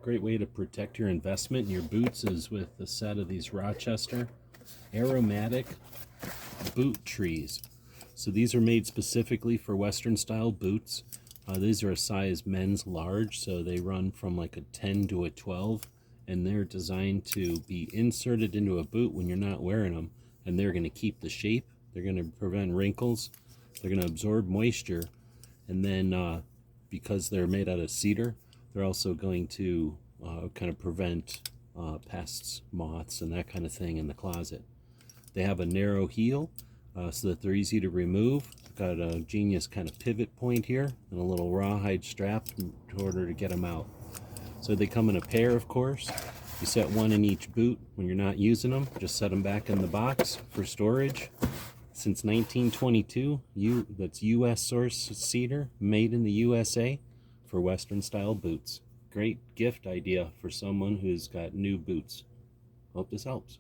Great way to protect your investment in your boots is with a set of these Rochester aromatic boot trees. So these are made specifically for Western style boots. These are a size men's large, so they run from like a 10 to a 12, and they're designed to be inserted into a boot when you're not wearing them, and they're going to keep the shape, they're going to prevent wrinkles, they're going to absorb moisture, and then because they're made out of cedar, they're also going to kind of prevent pests, moths, and that kind of thing in the closet. They have a narrow heel so that they're easy to remove. Got a genius kind of pivot point here and a little rawhide strap in order to get them out. So they come in a pair, of course. You set one in each boot when you're not using them. Just set them back in the box for storage. Since 1922, that's U.S. source cedar, made in the USA for Western style boots. Great gift idea for someone who's got new boots. Hope this helps.